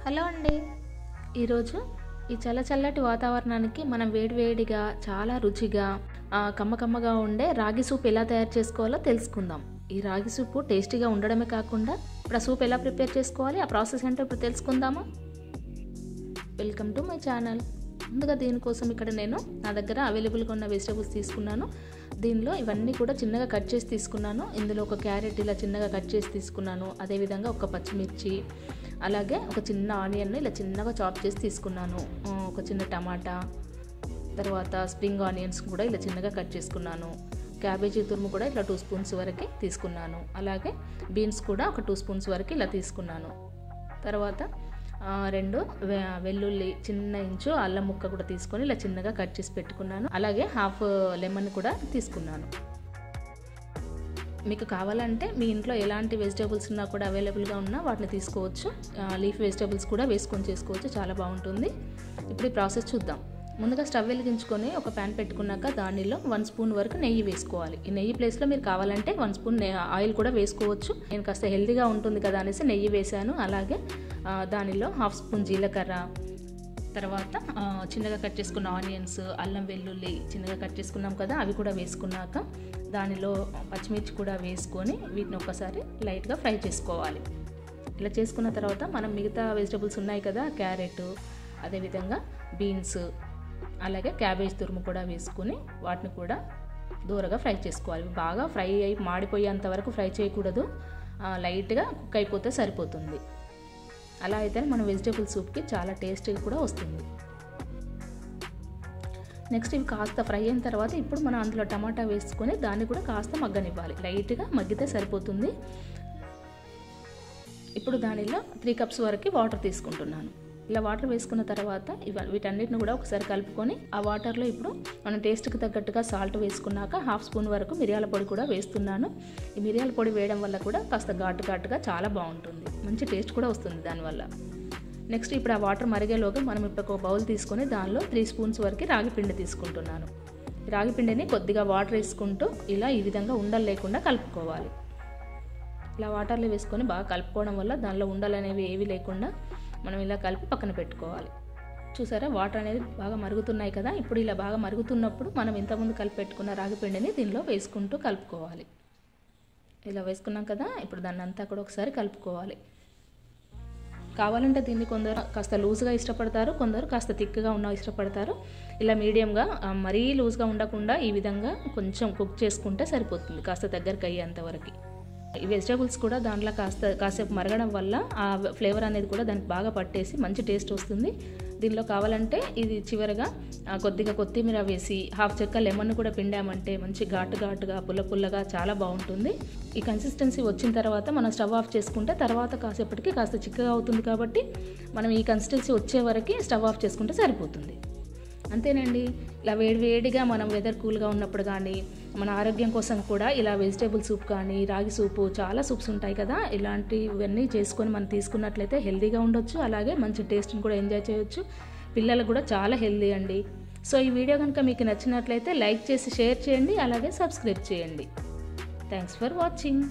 Hello అండి. ఈరోజు ఈ చల్లటి వాతావరణానికి మనం వేడివేడిగా చాలా రుచిగా కమ్మగా ఉండే రాగి సూప్ ఎలా తయారు చేసుకోవాలో తెలుసుకుందాం. ఈ రాగి సూపు టేస్టీగా ఉండడమే కాకుండా ఇప్పుడు ఆ సూప్ ఎలా ప్రిపేర్ చేసుకోవాలి, ఆ ప్రాసెస్ ఏంటో ఇప్పుడు తెలుసుకుందామా. Welcome to my channel. ముందుగా దీనికోసం ఇక్కడ నేను నా దగ్గర అవైలబుల్గా ఉన్న వెజిటేబుల్స్ తీసుకున్నాను. దీనిలో ఇవన్నీ కూడా చిన్నగా కట్ చేసి తీసుకున్నాను. ఇందులో ఒక క్యారెట్ ఇలా చిన్నగా కట్ చేసి తీసుకున్నాను. అదేవిధంగా ఒక పచ్చిమిర్చి, అలాగే ఒక చిన్న ఆనియన్ని ఇలా చిన్నగా చాప్ చేసి తీసుకున్నాను. ఒక చిన్న టమాటా, తర్వాత స్ప్రింగ్ ఆనియన్స్ కూడా ఇలా చిన్నగా కట్ చేసుకున్నాను. క్యాబేజీ తురుము కూడా ఇట్లా 2 స్పూన్స్ వరకు తీసుకున్నాను. అలాగే బీన్స్ కూడా ఒక 2 స్పూన్స్ వరకు ఇలా తీసుకున్నాను. తర్వాత 2 వెల్లుల్లి, చిన్న ఇంచు అల్లం ముక్క కూడా తీసుకొని ఇలా చిన్నగా కట్ చేసి పెట్టుకున్నాను. అలాగే హాఫ్ లెమన్ కూడా తీసుకున్నాను. మీకు కావాలంటే మీ ఇంట్లో ఎలాంటి వెజిటేబుల్స్ ఉన్నా కూడా అవైలబుల్గా ఉన్నా వాటిని తీసుకోవచ్చు. లీఫ్ వెజిటేబుల్స్ కూడా వేసుకొని చేసుకోవచ్చు, చాలా బాగుంటుంది. ఇప్పుడు ఈ ప్రాసెస్ చూద్దాం. ముందుగా స్టవ్ వెలిగించుకొని ఒక ప్యాన్ పెట్టుకున్నాక దానిలో 1 స్పూన్ వరకు నెయ్యి వేసుకోవాలి. ఈ నెయ్యి ప్లేస్లో మీరు కావాలంటే 1 స్పూన్ ఆయిల్ కూడా వేసుకోవచ్చు. నేను కాస్త హెల్తీగా ఉంటుంది కదా అనేసి నెయ్యి వేసాను. అలాగే దానిలో హాఫ్ స్పూన్ జీలకర్ర, తర్వాత చిన్నగా కట్ చేసుకున్న ఆనియన్స్, అల్లం వెల్లుల్లి చిన్నగా కట్ చేసుకున్నాం కదా, అవి కూడా వేసుకున్నాక దానిలో పచ్చిమిర్చి కూడా వేసుకొని వీటిని ఒకసారి లైట్గా ఫ్రై చేసుకోవాలి. ఇలా చేసుకున్న తర్వాత మనం మిగతా వెజిటబుల్స్ ఉన్నాయి కదా, క్యారెట్, అదేవిధంగా బీన్స్, అలాగే క్యాబేజ్ తురుము కూడా వేసుకొని వాటిని కూడా దూరగా ఫ్రై చేసుకోవాలి. బాగా ఫ్రై అయి మాడిపోయేంత వరకు ఫ్రై చేయకూడదు, లైట్గా కుక్ అయిపోతే సరిపోతుంది. అలా అయితే మన వెజిటేబుల్ సూప్కి చాలా టేస్టీగా కూడా వస్తుంది. నెక్స్ట్ ఇవి కాస్త ఫ్రై అయిన తర్వాత ఇప్పుడు మనం అందులో టమాటా వేసుకొని దాన్ని కూడా కాస్త మగ్గనివ్వాలి. లైట్గా మగ్గితే సరిపోతుంది. ఇప్పుడు దానిలో 3 కప్స్ వరకు వాటర్ తీసుకుంటున్నాను. ఇలా వాటర్ వేసుకున్న తర్వాత వీటన్నిటిని కూడా ఒకసారి కలుపుకొని ఆ వాటర్లో ఇప్పుడు మనం టేస్ట్కి తగ్గట్టుగా సాల్ట్ వేసుకున్నాక హాఫ్ స్పూన్ వరకు మిరియాల పొడి కూడా వేస్తున్నాను. ఈ మిరియాల పొడి వేయడం వల్ల కూడా కాస్త ఘాటుగా చాలా బాగుంటుంది, మంచి టేస్ట్ కూడా వస్తుంది దానివల్ల. నెక్స్ట్ ఇప్పుడు ఆ వాటర్ మరిగేలోగా మనం ఇప్పుడు ఒక బౌల్ తీసుకొని దానిలో 3 స్పూన్స్ వరకు రాగి పిండి తీసుకుంటున్నాను. రాగి పిండిని కొద్దిగా వాటర్ వేసుకుంటూ ఇలా ఈ విధంగా ఉండలు లేకుండా కలుపుకోవాలి. ఇలా వాటర్లో వేసుకొని బాగా కలుపుకోవడం వల్ల దానిలో ఉండలు అనేవి ఏవి లేకుండా మనం ఇలా కలిపి పక్కన పెట్టుకోవాలి. చూసారా, వాటర్ అనేది బాగా మరుగుతున్నాయి కదా. ఇప్పుడు ఇలా బాగా మరుగుతున్నప్పుడు మనం ఇంతకుముందు కలిపి పెట్టుకున్న రాగి పిండిని దీనిలో వేసుకుంటూ కలుపుకోవాలి. ఇలా వేసుకున్నాం కదా, ఇప్పుడు దాన్ని అంతా కూడా ఒకసారి కలుపుకోవాలి. కావాలంటే దీన్ని కొందరు కాస్త లూజ్గా ఇష్టపడతారు, కొందరు కాస్త థిక్గా ఉన్న ఇష్టపడతారు. ఇలా మీడియంగా, మరీ లూజ్గా ఉండకుండా ఈ విధంగా కొంచెం కుక్ చేసుకుంటే సరిపోతుంది, కాస్త దగ్గరకు అయ్యేంత వరకు. ఈ వెజిటేబుల్స్ కూడా దాంట్లో కాసేపు మరగడం వల్ల ఆ ఫ్లేవర్ అనేది కూడా దానికి బాగా పట్టేసి మంచి టేస్ట్ వస్తుంది. దీనిలో కావాలంటే ఇది చివరగా కొద్దిగా కొత్తిమీర వేసి హాఫ్ చెక్క లెమన్ కూడా పిండామంటే మంచి ఘాటుగా పుల్లగా చాలా బాగుంటుంది. ఈ కన్సిస్టెన్సీ వచ్చిన తర్వాత మనం స్టవ్ ఆఫ్ చేసుకుంటే తర్వాత కాసేపటికి కాస్త చిక్కగా అవుతుంది కాబట్టి మనం ఈ కన్సిస్టెన్సీ వచ్చే వరకు స్టవ్ ఆఫ్ చేసుకుంటే సరిపోతుంది. అంతేనండి. ఇలా వేడిగా మనం వెదర్ కూల్గా ఉన్నప్పుడు కానీ మన ఆరోగ్యం కోసం కూడా ఇలా వెజిటేబుల్ సూప్ కానీ రాగి సూపు, చాలా సూప్స్ ఉంటాయి కదా, ఇలాంటివన్నీ చేసుకొని మనం తీసుకున్నట్లయితే హెల్తీగా ఉండొచ్చు. అలాగే మంచి టేస్ట్ని కూడా ఎంజాయ్ చేయొచ్చు. పిల్లలకు కూడా చాలా హెల్తీ అండి. సో ఈ వీడియో కనుక మీకు నచ్చినట్లయితే లైక్ చేసి షేర్ చేయండి, అలాగే సబ్స్క్రైబ్ చేయండి. Thanks for watching.